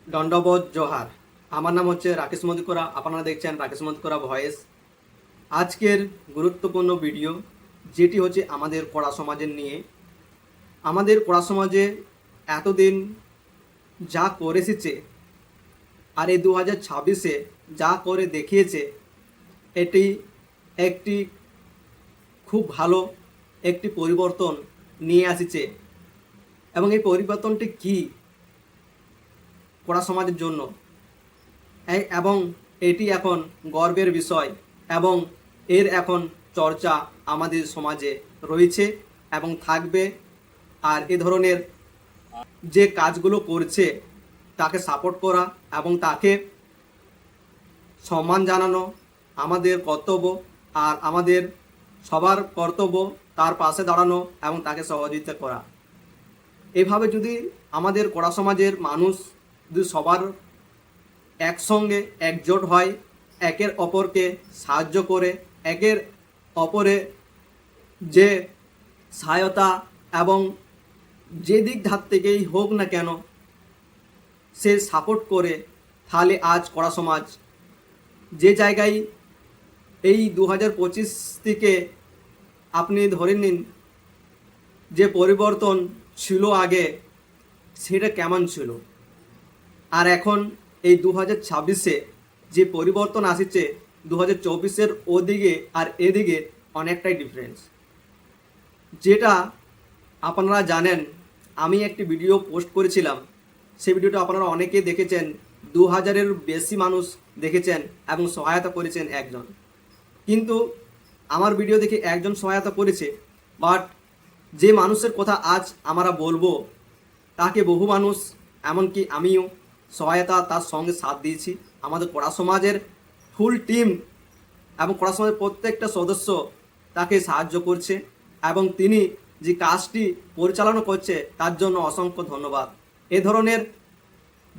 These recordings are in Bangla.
দণ্ডবোধ জোহার। আমার নাম হচ্ছে রাকেশ মধুকরা। আপনারা দেখছেন রাকেশ মধুকরা ভয়েস। আজকের গুরুত্বপূর্ণ ভিডিও যেটি হচ্ছে আমাদের কড়া সমাজের নিয়ে। আমাদের কড়া সমাজে এতদিন যা করে এসেছে আর এই 2026-এ যা করে দেখিয়েছে, এটি একটি খুব ভালো একটি পরিবর্তন নিয়ে আসছে। এবং এই পরিবর্তনটি কী কড়া সমাজের জন্য, এবং এটি এখন গর্বের বিষয় এবং এর এখন চর্চা আমাদের সমাজে রয়েছে এবং থাকবে। আর এ ধরনের যে কাজগুলো করছে তাকে সাপোর্ট করা এবং তাকে সম্মান জানানো আমাদের কর্তব্য। আর আমাদের সবার কর্তব্য তার পাশে দাঁড়ানো এবং তাকে সহযোগিতা করা। এভাবে যদি আমাদের কড়া সমাজের মানুষ যদি সবার একসঙ্গে একজোট হয়, একের অপরকে সাহায্য করে, একের অপরে যে সহায়তা এবং যে দিক ধার থেকেই হোক না কেন সে সাপোর্ট করে, তাহলে আজ কড়া সমাজ যে জায়গায় এই 2025 থেকে আপনি ধরে নিন যে পরিবর্তন ছিল আগে সেটা কেমন ছিল, আর এখন এই 2026-এ যে পরিবর্তন আসছে 2024-এর ওদিকে আর এদিকে অনেকটাই ডিফারেন্স। যেটা আপনারা জানেন, আমি একটি ভিডিও পোস্ট করেছিলাম, সেই ভিডিওটা আপনারা অনেকেই দেখেছেন। 2000-এর বেশি মানুষ দেখেছেন এবং সহায়তা করেছেন একজন। কিন্তু আমার ভিডিও দেখে একজন সহায়তা করেছে, বাট যে মানুষের কথা আজ আমরা বলবো তাকে বহু মানুষ, এমনকি আমিও সহায়তা তার সঙ্গে সাথ দিয়েছি। আমাদের কড়া সমাজের ফুল টিম এবং কড়া সমাজের প্রত্যেকটা সদস্য তাকে সাহায্য করছে এবং তিনি যে কাজটি পরিচালনা করছে তার জন্য অসংখ্য ধন্যবাদ। এ ধরনের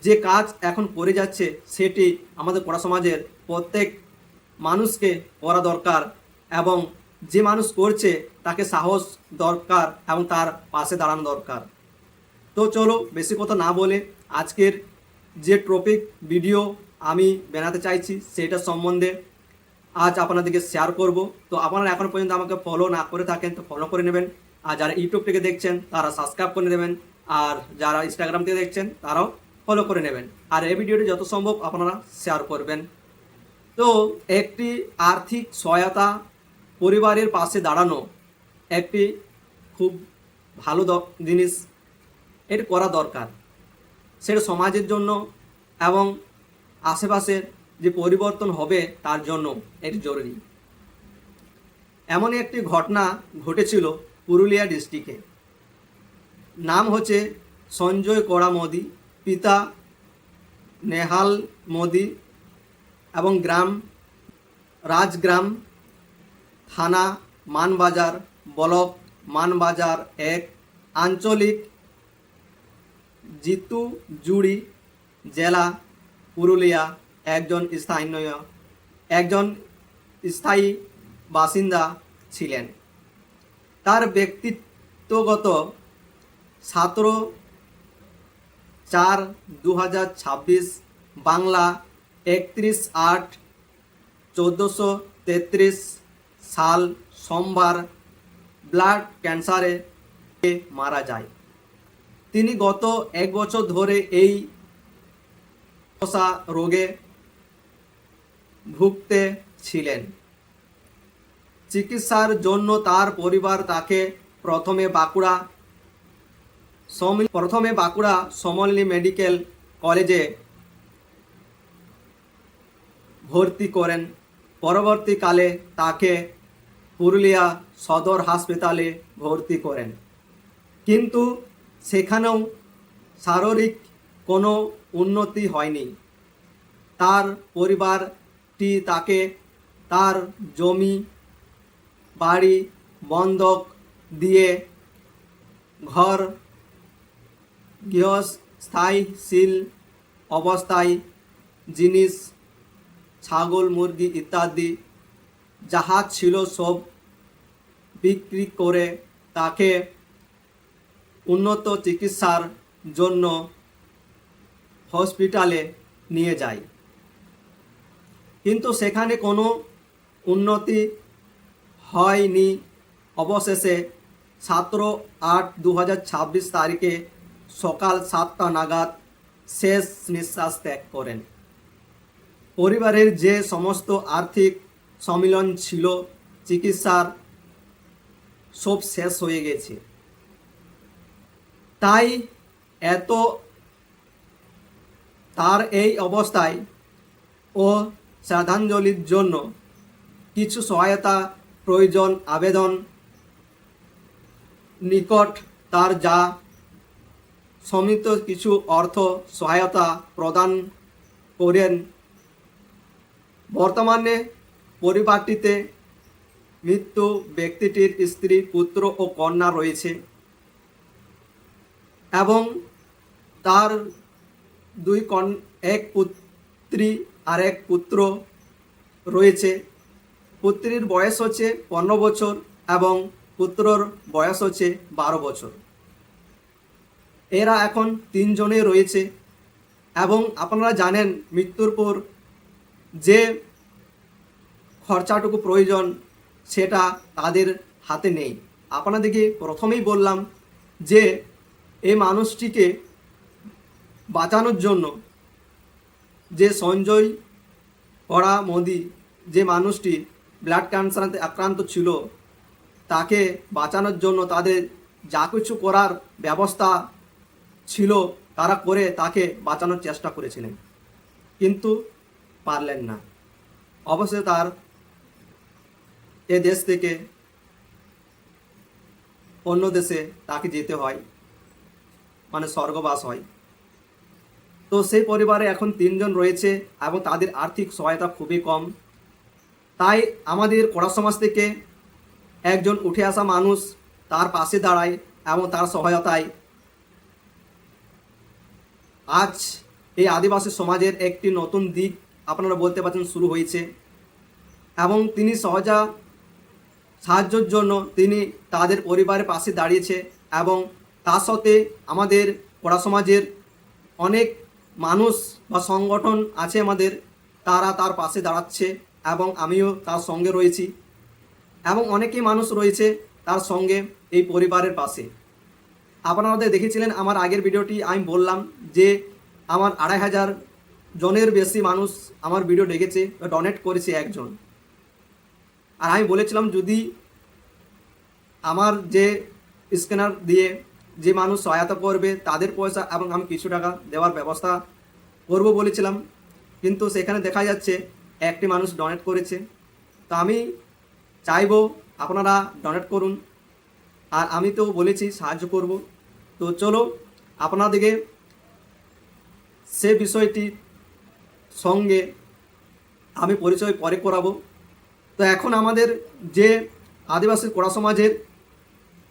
যে কাজ এখন করে যাচ্ছে সেটি আমাদের কড়া সমাজের প্রত্যেক মানুষকে করা দরকার এবং যে মানুষ করছে তাকে সাহস দরকার এবং তার পাশে দাঁড়ানো দরকার। তো চলো বেশি কথা না বলে আজকের যে টপিক ভিডিও আমি বানাতে চাইছি সেটা সম্বন্ধে আজ আপনাদেরকে শেয়ার করব। তো আপনারা এখন পর্যন্ত আমাকে ফলো না করে থাকেন তো ফলো করে নেবেন, আর যারা ইউটিউব থেকে দেখছেন তারা সাবস্ক্রাইব করে নেবেন, আর যারা ইনস্টাগ্রাম থেকে দেখছেন তারাও ফলো করে নেবেন, আর এই ভিডিওটি যত সম্ভব আপনারা শেয়ার করবেন। তো একটি আর্থিক সহায়তা, পরিবারের পাশে দাঁড়ানো একটি খুব ভালো জিনিস, এটি করা দরকার। সেটা সমাজের জন্য এবং আশেপাশের যে পরিবর্তন হবে তার জন্য এটি জরুরি। এমনই একটি ঘটনা ঘটেছিল পুরুলিয়া ডিস্ট্রিক্টে। নাম হচ্ছে সঞ্জয় কড়া মোদি, পিতা নেহাল মোদি এবং গ্রাম রাজগ্রাম, থানা মানবাজার, ব্লক মানবাজার 1, আঞ্চলিক জিতুজুড়ি, জেলা পুরুলিয়া। একজন স্থায়ী বাসিন্দা ছিলেন। তার ব্যক্তিত্বগত 17/4/2026, বাংলা 31/8/1433 সাল সোমবার ব্লাড ক্যান্সারে মারা যায়। তিনি গত 1 বছর ধরে এই রোগে ভুগতে ছিলেন। চিকিৎসার জন্য তার পরিবার তাকে প্রথমে বাঁকুড়া সমল্লি মেডিকেল কলেজে ভর্তি করেন। পরবর্তীকালে তাকে পুরুলিয়া সদর হাসপাতালে ভর্তি করেন, কিন্তু সেখানেও শারীরিক কোনো উন্নতি হয়নি। তার পরিবারটি তাকে তার জমি বাড়ি বন্ধক দিয়ে ঘর গৃহস্থায়ীশীল অবস্থায় জিনিস, ছাগল মুরগি ইত্যাদি যাহা ছিল সব বিক্রি করে তাকে উন্নত চিকিৎসার জন্য হসপিটালে নিয়ে যায়, কিন্তু সেখানে কোনো উন্নতি হয়নি। অবশেষে 17/8/2026 তারিখে সকাল 7টা নাগাদ শেষ নিঃশ্বাস ত্যাগ করেন। পরিবারের যে সমস্ত আর্থিক সম্মিলন ছিল, চিকিৎসার সব শেষ হয়ে গেছে। তাই তার এই অবস্থায় ও শ্রদ্ধাঞ্জলির জন্য কিছু সহায়তা প্রয়োজন। আবেদন নিকট তার যা সমিত কিছু অর্থ সহায়তা প্রদান করেন। বর্তমানে পরিবারটিতে মৃত ব্যক্তিটির স্ত্রী, পুত্র ও কন্যা রয়েছে এবং তার এক পুত্রী আর এক পুত্র রয়েছে। পুত্রীর বয়স হচ্ছে 15 বছর এবং পুত্রর বয়স হচ্ছে 12 বছর। এরা এখন 3 জনে রয়েছে এবং আপনারা জানেন মৃত্যুর পর যে খরচাটুকু প্রয়োজন সেটা তাদের হাতে নেই। আপনাদেরকে প্রথমেই বললাম যে এই মানুষটিকে বাঁচানোর জন্য যে সঞ্জয় করা মোদি, যে মানুষটি ব্লাড ক্যান্সারে আক্রান্ত ছিল, তাকে বাঁচানোর জন্য তাদের যা কিছু করার ব্যবস্থা ছিল তারা করে তাকে বাঁচানোর চেষ্টা করেছিলেন, কিন্তু পারলেন না। অবশ্যই তার এ দেশ থেকে অন্য দেশে তাকে যেতে হয়, মানে স্বর্গবাস হয়। তো সেই পরিবারে এখন 3 জন রয়েছে এবং তাদের আর্থিক সহায়তা খুবই কম। তাই আমাদের কোড়া সমাজ থেকে একজন উঠে আসা মানুষ তার পাশে দাঁড়ায় এবং তার সহায়তায় আজ এই আদিবাসী সমাজের একটি নতুন দিক আপনারা বলতে পারছেন শুরু হয়েছে। এবং তিনি সাহায্যের জন্য তিনি তাদের পরিবারের পাশে দাঁড়িয়েছে এবং তার সাথে আমাদের কোড়া সমাজের অনেক মানুষ বা সংগঠন আছে আমাদের, তারা তার পাশে দাঁড়াচ্ছে এবং আমিও তার সঙ্গে রয়েছি এবং অনেকেই মানুষ রয়েছে তার সঙ্গে এই পরিবারের পাশে। আপনারা দেখেছিলেন আমার আগের ভিডিওটি, আমি বললাম যে আমার 2500 জনের বেশি মানুষ আমার ভিডিও দেখেছে, ডোনেট করেছে একজন। আর আমি বলেছিলাম যদি আমার যে স্ক্যানার দিয়ে যে মানুষ সহায়তা করবে তাদের পয়সা এবং আমি কিছু টাকা দেওয়ার ব্যবস্থা করব বলেছিলাম, কিন্তু সেখানে দেখা যাচ্ছে একটি মানুষ ডোনেট করেছে। তো আমি চাইবো আপনারা ডোনেট করুন, আর আমি তো বলেছি সাহায্য করব। তো চলো আপনাদেরকে সে বিষয়টির সঙ্গে আমি পরিচয় পরে করাবো। তো এখন আমাদের যে আদিবাসী কোড়া সমাজের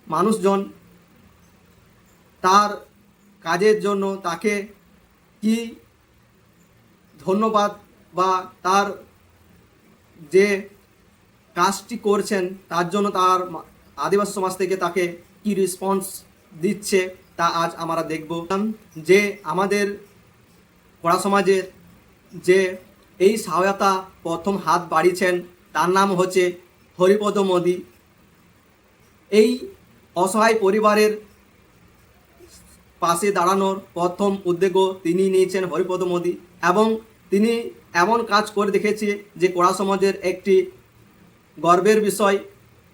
মানুষজন তার কাজের জন্য তাকে কি ধন্যবাদ বা তার যে কাজটি করছেন তার জন্য তার আদিবাসী সমাজ থেকে তাকে কি রেসপন্স দিচ্ছে তা আজ আমরা দেখব। যে আমাদের কোড়া সমাজের যে এই সহায়তা প্রথম হাত বাড়িয়েছেন তার নাম হচ্ছে হরিপদ মোদি। এই অসহায় পরিবারের পাশে দাঁড়ানোর প্রথম উদ্যোগও তিনি নিয়েছেন, হরিপদ মোদি, এবং তিনি এমন কাজ করে দেখেছে যে কোড়া সমাজের একটি গর্বের বিষয়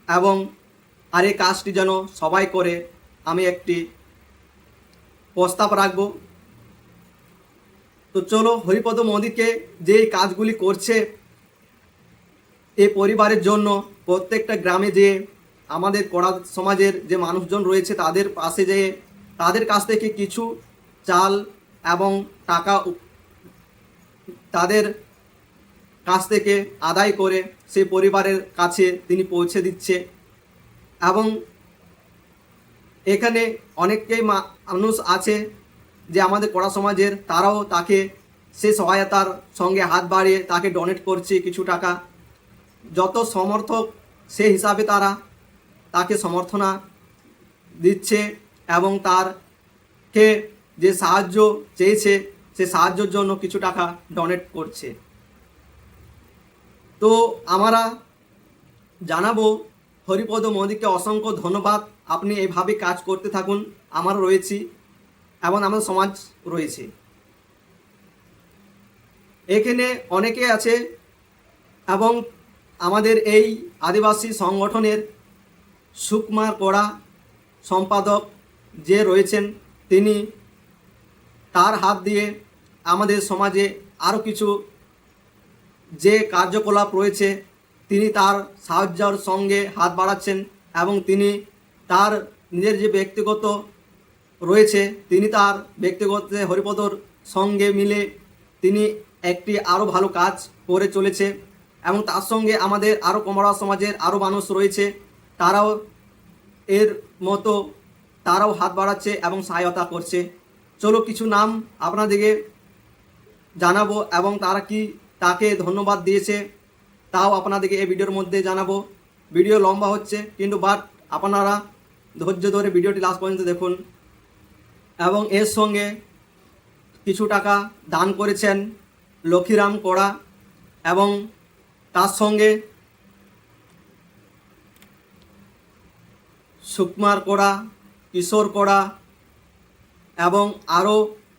এবং আর এই কাজটি যেন সবাই করে আমি একটি প্রস্তাব রাখব। তো চলো হরিপদ মোদিকে যে কাজগুলি করছে এই পরিবারের জন্য, প্রত্যেকটা গ্রামে যে আমাদের কোড়া সমাজের যে মানুষজন রয়েছে তাদের পাশে যেয়ে তাদের কাছ থেকে কিছু চাল এবং টাকা তাদের কাছ থেকে আদায় করে সেই পরিবারের কাছে তিনি পৌঁছে দিচ্ছে। এবং এখানে অনেকেই মানুষ আছে যে আমাদের কোড়া সমাজের, তারাও তাকে সে সহায়তার সঙ্গে হাত বাড়িয়ে তাকে ডোনেট করছে কিছু টাকা। যত সমর্থক সে হিসাবে তারা তাকে সমর্থনা দিচ্ছে এবং তারকে যে সাহায্য চেয়েছে সে সাহায্যের জন্য কিছু টাকা ডোনেট করছে। তো আমরা জানাবো হরিপদ মোদিকে অসংখ্য ধন্যবাদ। আপনি এইভাবে কাজ করতে থাকুন। আমরা রয়েছি এবং আমাদের সমাজ রয়েছে। এখানে অনেকে আছে এবং আমাদের এই আদিবাসী সংগঠনের সুকুমার কোড়া সম্পাদক যে রয়েছেন, তিনি তার হাত দিয়ে আমাদের সমাজে আরও কিছু যে কার্যকলাপ রয়েছে তিনি তার সাহায্যের সঙ্গে হাত বাড়াচ্ছেন এবং তিনি তার নিজের যে ব্যক্তিগত রয়েছে তিনি তার ব্যক্তিগত হরিপদর সঙ্গে মিলে তিনি একটি আরও ভালো কাজ করে চলেছে এবং তার সঙ্গে আমাদের আরও কমরা সমাজের আরও মানুষ রয়েছে, তারাও এর মতো তারাও হাত বাড়াচ্ছে এবং সহায়তা করছে। চলো কিছু নাম আপনাদেরকে জানাবো এবং তারা কি তাকে ধন্যবাদ দিয়েছে তাও আপনাদেরকে এই ভিডিওর মধ্যে জানাবো। ভিডিও লম্বা হচ্ছে কিন্তু আপনারা ধৈর্য ধরে ভিডিওটি লাস্ট পর্যন্ত দেখুন। এবং এর সঙ্গে কিছু টাকা দান করেছেন লক্ষীরাম কোড়া এবং তার সঙ্গে সুকুমার কোড়া, কিশোর কোড়া এবং আরও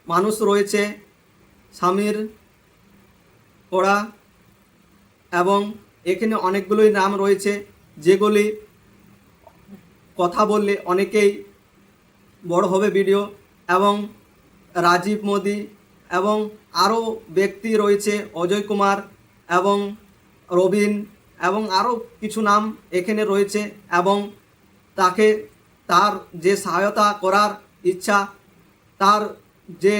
মানুষ রয়েছে, সমীর কোড়া এবং এখানে অনেকগুলোই নাম রয়েছে যেগুলি কথা বললে অনেকেই বড় হবে ভিডিও। এবং রাজীব মোদি এবং আরও ব্যক্তি রয়েছে, অজয় কুমার এবং রবিন এবং আরও কিছু নাম এখানে রয়েছে এবং তাকে তার যে সহায়তা করার ইচ্ছা, তার যে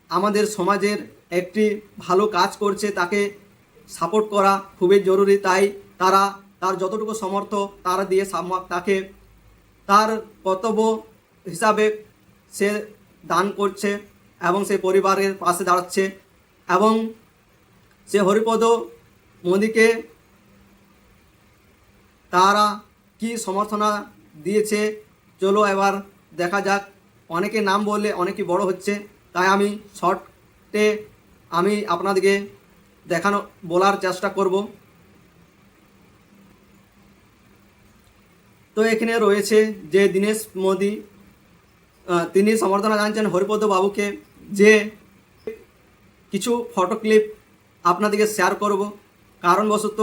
আমাদের সমাজের একটি ভালো কাজ করছে তাকে সাপোর্ট করা খুবই জরুরি। তাই তারা তার যতটুকু সামর্থ্য তারা দিয়ে তাকে তার কর্তব্য হিসাবে সে দান করছে এবং সে পরিবারের পাশে দাঁড়াচ্ছে এবং সে হরিপদ মোদিকে তারা কি সমর্থনা দিয়েছে চলো এবার দেখা যাক। অনেকে নাম বললে অনেকে বড় হচ্ছে, তাই আমি শর্টে আমি আপনাদেরকে বলার চেষ্টা করব। তো এখানে রয়েছে যে দীনেশ মোদি, তিনি সমর্থনা জানাচ্ছেন হরিপদ বাবুকে। যে কিছু ফটো ক্লিপ আপনাদেরকে শেয়ার করব, কারণবশত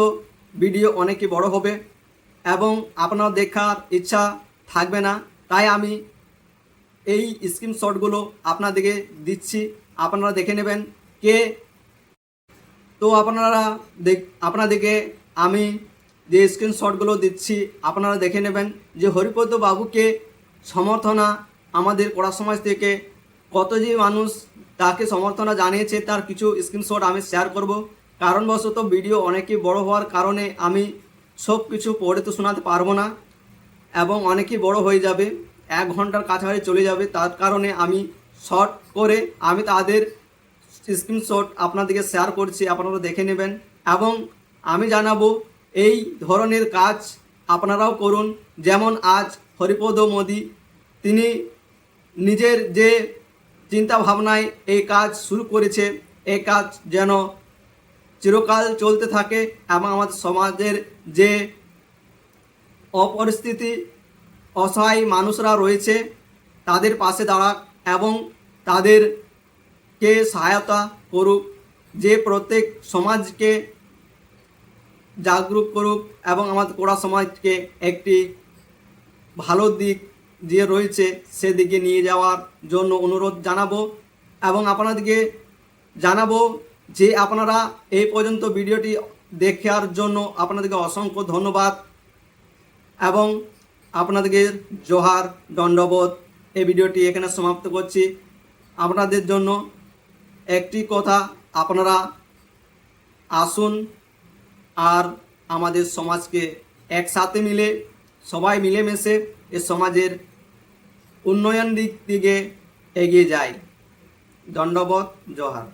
ভিডিও অনেকই বড় হবে এবং আপনার দেখার ইচ্ছা থাকবে না, তাই আমি এই স্ক্রিনশটগুলো আপনাদেরকে দিচ্ছি, আপনারা দেখে নেবেন কে। তো আপনাদেরকে আমি যে স্ক্রিনশটগুলো দিচ্ছি আপনারা দেখে নেবেন যে হরিপদ বাবুকে সমর্থনা আমাদের কোড়া সমাজ থেকে কত যে মানুষ তাকে সমর্থনা জানিয়েছে তার কিছু স্ক্রিনশট আমি শেয়ার করব। কারণবশত ভিডিও অনেকই বড় হওয়ার কারণে আমি সব কিছু পড়ে তো শোনাতে পারবো না এবং অনেকই বড় হয়ে যাবে, 1 ঘন্টার কাছাকাছি চলে যাবে। তার কারণে আমি শর্ট করে আমি তাদের স্ক্রিনশট আপনাদেরকে শেয়ার করছি, আপনারা দেখে নেবেন এবং আমি জানাবো এই ধরনের কাজ আপনারাও করুন। যেমন আজ হরিপদ মোদি তিনি নিজের যে চিন্তা ভাবনায় এই কাজ শুরু করেছে, এই কাজ যেন চিরকাল চলতে থাকে এবং আমাদের সমাজের যে অপরিস্থিতি অসহায় মানুষরা রয়েছে তাদের পাশে দাঁড়াক এবং তাদেরকে সহায়তা করুক, যে প্রত্যেক সমাজকে জাগরুক করুক এবং আমাদের কোড়া সমাজকে একটি ভালো দিক যে রয়েছে সেদিকে নিয়ে যাওয়ার জন্য অনুরোধ জানাবো। এবং আপনাদেরকে জানাবো যে আপনারা এই পর্যন্ত ভিডিওটি দেখার জন্য আপনাদেরকে অসংখ্য ধন্যবাদ এবং আপনাদেরকে জোহার, দণ্ডবোধ। এই ভিডিওটি এখানে সমাপ্ত করছি। আপনাদের জন্য একটি কথা, আপনারা আসুন আর আমাদের সমাজকে একসাথে মিলে সবাই মিলেমিশে এ সমাজের উন্নয়ন দিকে এগিয়ে যায়। দণ্ডবোধ, জোহার।